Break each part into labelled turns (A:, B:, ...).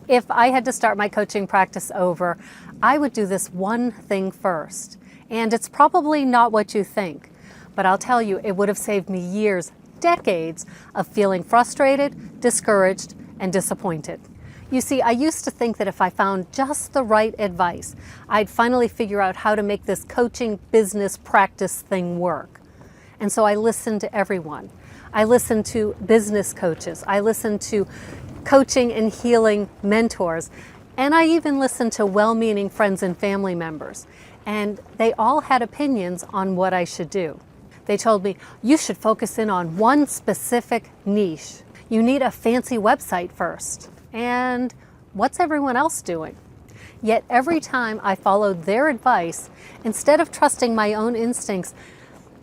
A: If I had to start my coaching practice over, I would do this one thing first. And it's probably not what you think, but I'll tell you, it would have saved me years, decades of feeling frustrated, discouraged, and disappointed. You see, I used to think that if I found just the right advice, I'd finally figure out how to make this coaching business practice thing work. And so I listened to everyone. I listened to business coaches. I listened to coaching and healing mentors. And I even listened to well-meaning friends and family members. And they all had opinions on what I should do. They told me, you should focus in on one specific niche. You need a fancy website first. And what's everyone else doing? Yet every time I followed their advice, instead of trusting my own instincts,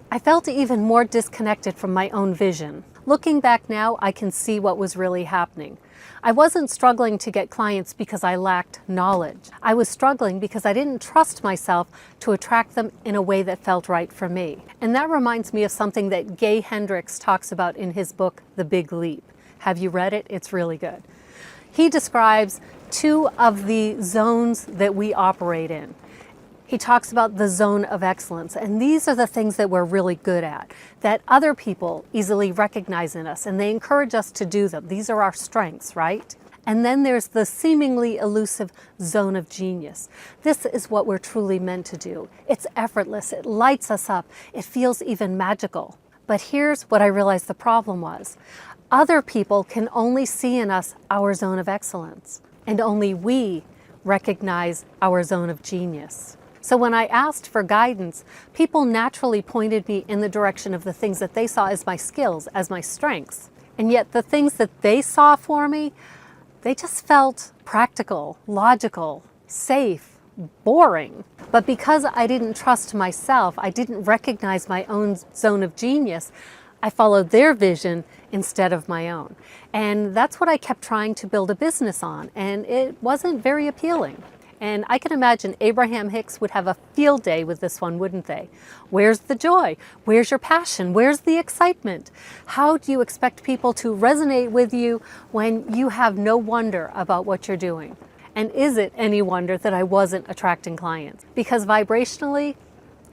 A: I felt even more disconnected from my own vision. Looking back now, I can see what was really happening. I wasn't struggling to get clients because I lacked knowledge. I was struggling because I didn't trust myself to attract them in a way that felt right for me. And that reminds me of something that Gay Hendricks talks about in his book, The Big Leap. Have you read it? It's really good. He describes two of the zones that we operate in. He talks about the zone of excellence, and these are the things that we're really good at, that other people easily recognize in us, and they encourage us to do them. These are our strengths, right? And then there's the seemingly elusive zone of genius. This is what we're truly meant to do. It's effortless, it lights us up, it feels even magical. But here's what I realized the problem was. Other people can only see in us our zone of excellence, and only we recognize our zone of genius. So when I asked for guidance, people naturally pointed me in the direction of the things that they saw as my skills, as my strengths. And yet the things that they saw for me, they just felt practical, logical, safe, boring. But because I didn't trust myself, I didn't recognize my own zone of genius, I followed their vision instead of my own. And that's what I kept trying to build a business on, and it wasn't very appealing. And I can imagine Abraham Hicks would have a field day with this one, wouldn't they? Where's the joy? Where's your passion? Where's the excitement? How do you expect people to resonate with you when you have no wonder about what you're doing? And is it any wonder that I wasn't attracting clients? Because vibrationally,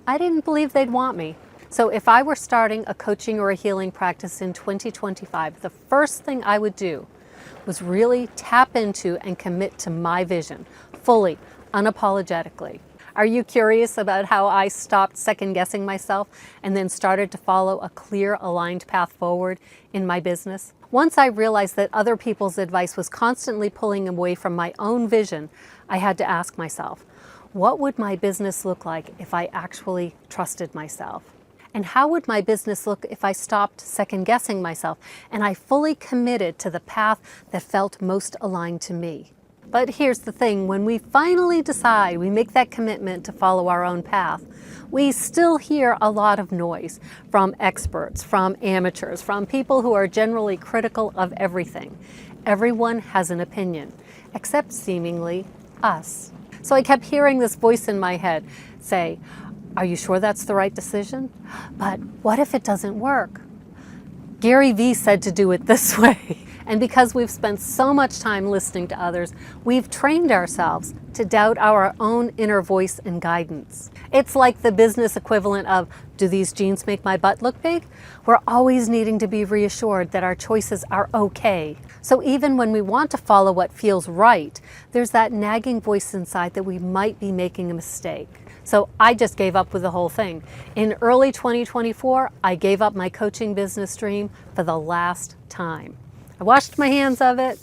A: I didn't believe they'd want me. So if I were starting a coaching or a healing practice in 2025, the first thing I would do was really tap into and commit to my vision, fully, unapologetically. Are you curious about how I stopped second-guessing myself and then started to follow a clear, aligned path forward in my business? Once I realized that other people's advice was constantly pulling away from my own vision, I had to ask myself, what would my business look like if I actually trusted myself? And how would my business look if I stopped second-guessing myself and I fully committed to the path that felt most aligned to me? But here's the thing, when we finally decide, we make that commitment to follow our own path, we still hear a lot of noise from experts, from amateurs, from people who are generally critical of everything. Everyone has an opinion, except seemingly us. So I kept hearing this voice in my head say, are you sure that's the right decision? But what if it doesn't work? Gary Vee said to do it this way. And because we've spent so much time listening to others, we've trained ourselves to doubt our own inner voice and guidance. It's like the business equivalent of, do these jeans make my butt look big? We're always needing to be reassured that our choices are okay. So even when we want to follow what feels right, there's that nagging voice inside that we might be making a mistake. So I just gave up with the whole thing. In early 2024, I gave up my coaching business dream for the last time. I washed my hands of it,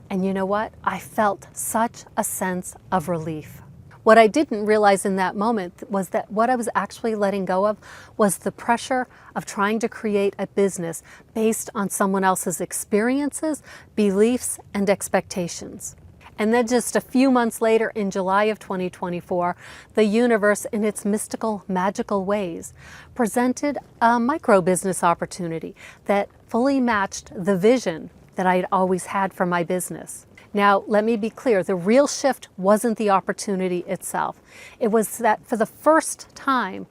A: and you know what? I felt such a sense of relief. What I didn't realize in that moment was that what I was actually letting go of was the pressure of trying to create a business based on someone else's experiences, beliefs, and expectations. And then just a few months later, in July of 2024, the universe, in its mystical, magical ways, presented a micro-business opportunity that fully matched the vision that I had always had for my business. Now, let me be clear, the real shift wasn't the opportunity itself. It was that for the first time,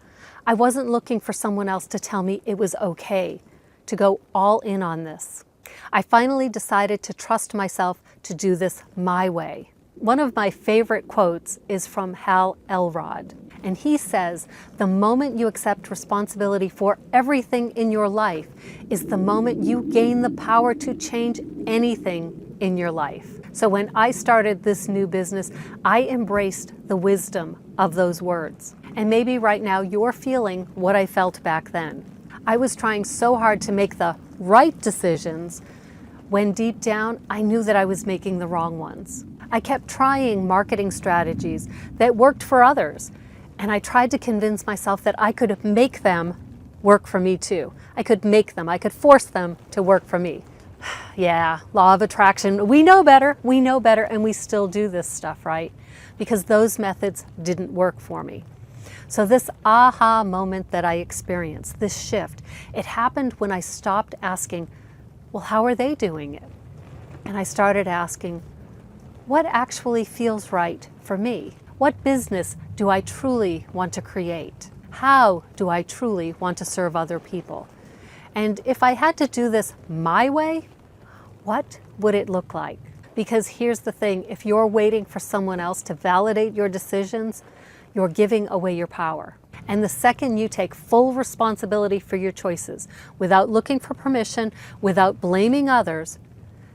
A: I wasn't looking for someone else to tell me it was okay to go all in on this. I finally decided to trust myself to do this my way. One of my favorite quotes is from Hal Elrod, and he says, "The moment you accept responsibility for everything in your life is the moment you gain the power to change anything in your life." So when I started this new business, I embraced the wisdom of those words. And maybe right now you're feeling what I felt back then. I was trying so hard to make the right decisions when deep down I knew that I was making the wrong ones. I kept trying marketing strategies that worked for others, and I tried to convince myself that I could make them work for me too. I could make them, I could force them to work for me. Yeah, law of attraction, we know better, and we still do this stuff, right? Because those methods didn't work for me. So this aha moment that I experienced, this shift, it happened when I stopped asking, well, how are they doing it? And I started asking, what actually feels right for me? What business do I truly want to create? How do I truly want to serve other people? And if I had to do this my way, what would it look like? Because here's the thing, if you're waiting for someone else to validate your decisions, you're giving away your power. And the second you take full responsibility for your choices, without looking for permission, without blaming others,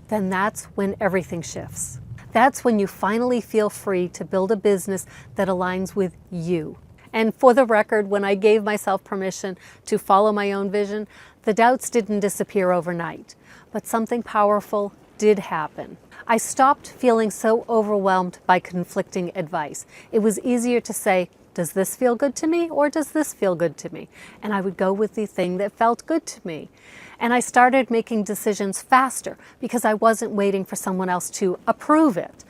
A: then that's when everything shifts. That's when you finally feel free to build a business that aligns with you. And for the record, when I gave myself permission to follow my own vision, the doubts didn't disappear overnight, but something powerful did happen. I stopped feeling so overwhelmed by conflicting advice. It was easier to say, does this feel good to me or does this feel good to me? And I would go with the thing that felt good to me. And I started making decisions faster because I wasn't waiting for someone else to approve it.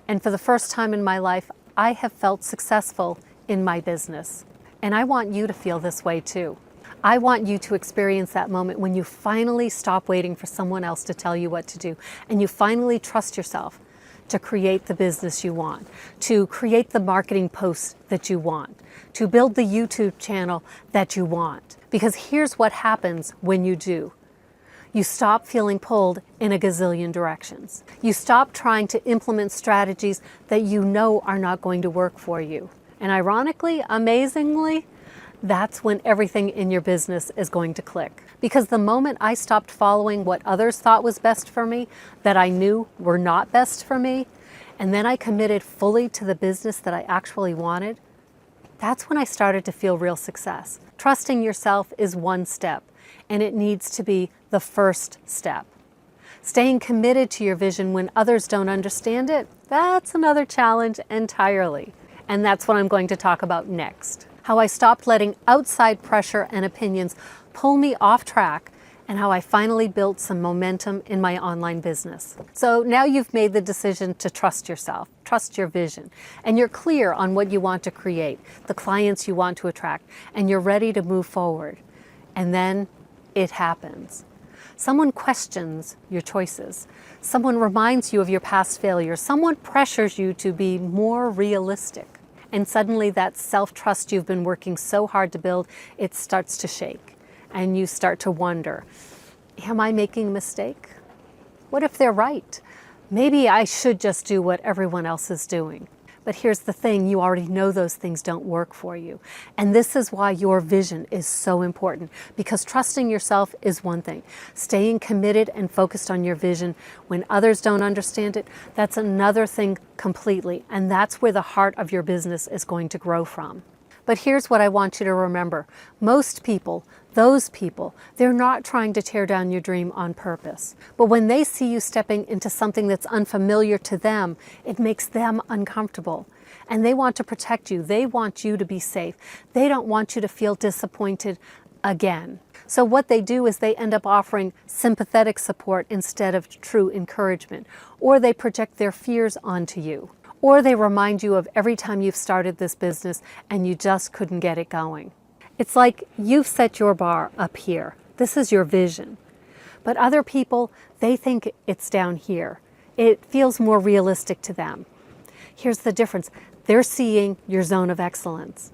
A: And for the first time in my life, I have felt successful in my business. And I want you to feel this way too. I want you to experience that moment when you finally stop waiting for someone else to tell you what to do, and you finally trust yourself to create the business you want, to create the marketing posts that you want, to build the YouTube channel that you want. Because here's what happens when you do. You stop feeling pulled in a gazillion directions. You stop trying to implement strategies that you know are not going to work for you. And ironically, amazingly, that's when everything in your business is going to click. Because the moment I stopped following what others thought was best for me, that I knew were not best for me, and then I committed fully to the business that I actually wanted, that's when I started to feel real success. Trusting yourself is one step, and it needs to be the first step. Staying committed to your vision when others don't understand it, that's another challenge entirely. And that's what I'm going to talk about next. How I stopped letting outside pressure and opinions pull me off track, and how I finally built some momentum in my online business. So now you've made the decision to trust yourself, trust your vision, and you're clear on what you want to create, the clients you want to attract, and you're ready to move forward. And then it happens. Someone questions your choices. Someone reminds you of your past failures. Someone pressures you to be more realistic. And suddenly that self-trust you've been working so hard to build, it starts to shake. And you start to wonder, am I making a mistake? What if they're right? Maybe I should just do what everyone else is doing. But here's the thing, you already know those things don't work for you. And this is why your vision is so important, because trusting yourself is one thing. Staying committed and focused on your vision when others don't understand it, that's another thing completely. And that's where the heart of your business is going to grow from. But here's what I want you to remember. Most people, those people, they're not trying to tear down your dream on purpose. But when they see you stepping into something that's unfamiliar to them, it makes them uncomfortable. And they want to protect you. They want you to be safe. They don't want you to feel disappointed again. So what they do is they end up offering sympathetic support instead of true encouragement, or they project their fears onto you. Or they remind you of every time you've started this business and you just couldn't get it going. It's like you've set your bar up here. This is your vision. But other people, they think it's down here. It feels more realistic to them. Here's the difference. They're seeing your zone of excellence.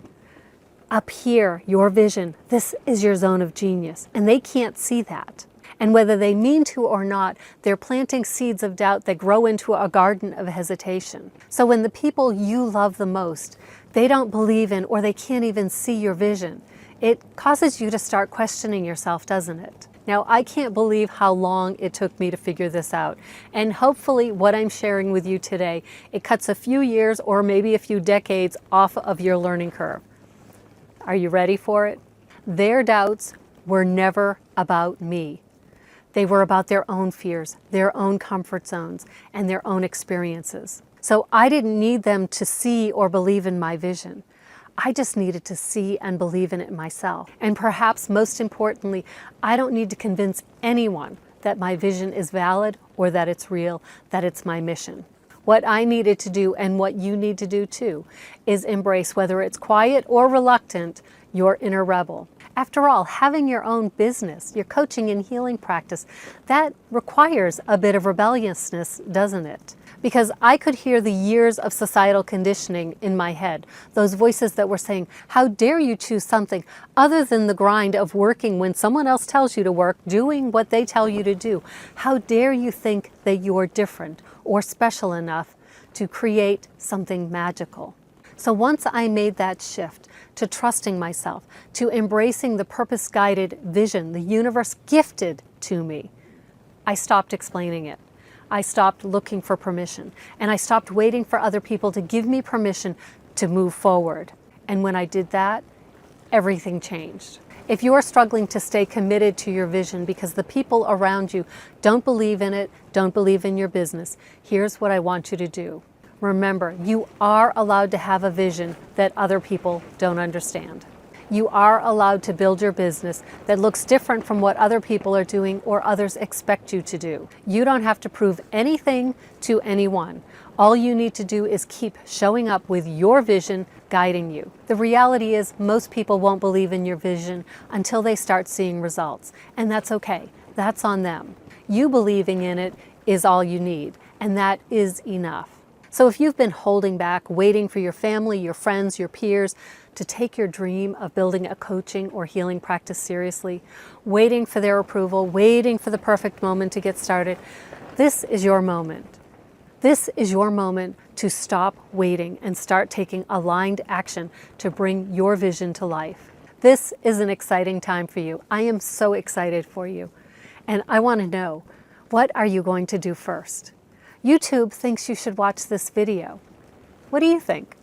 A: Up here, your vision, this is your zone of genius. And they can't see that. And whether they mean to or not, they're planting seeds of doubt that grow into a garden of hesitation. So when the people you love the most, they don't believe in or they can't even see your vision, it causes you to start questioning yourself, doesn't it? Now, I can't believe how long it took me to figure this out. And hopefully what I'm sharing with you today, it cuts a few years or maybe a few decades off of your learning curve. Are you ready for it? Their doubts were never about me. They were about their own fears, their own comfort zones, and their own experiences. So I didn't need them to see or believe in my vision. I just needed to see and believe in it myself. And perhaps most importantly, I don't need to convince anyone that my vision is valid or that it's real, that it's my mission. What I needed to do, and what you need to do too, is embrace, whether it's quiet or reluctant, your inner rebel. After all, having your own business, your coaching and healing practice, that requires a bit of rebelliousness, doesn't it? Because I could hear the years of societal conditioning in my head, those voices that were saying, how dare you choose something other than the grind of working when someone else tells you to work, doing what they tell you to do? How dare you think that you're different or special enough to create something magical? So once I made that shift to trusting myself, to embracing the purpose-guided vision the universe gifted to me, I stopped explaining it. I stopped looking for permission, and I stopped waiting for other people to give me permission to move forward. And when I did that, everything changed. If you're struggling to stay committed to your vision because the people around you don't believe in it, don't believe in your business, here's what I want you to do. Remember, you are allowed to have a vision that other people don't understand. You are allowed to build your business that looks different from what other people are doing or others expect you to do. You don't have to prove anything to anyone. All you need to do is keep showing up with your vision guiding you. The reality is most people won't believe in your vision until they start seeing results, and that's okay. That's on them. You believing in it is all you need, and that is enough. So if you've been holding back, waiting for your family, your friends, your peers to take your dream of building a coaching or healing practice seriously, waiting for their approval, waiting for the perfect moment to get started, this is your moment. This is your moment to stop waiting and start taking aligned action to bring your vision to life. This is an exciting time for you. I am so excited for you. And I want to know, what are you going to do first? YouTube thinks you should watch this video. What do you think?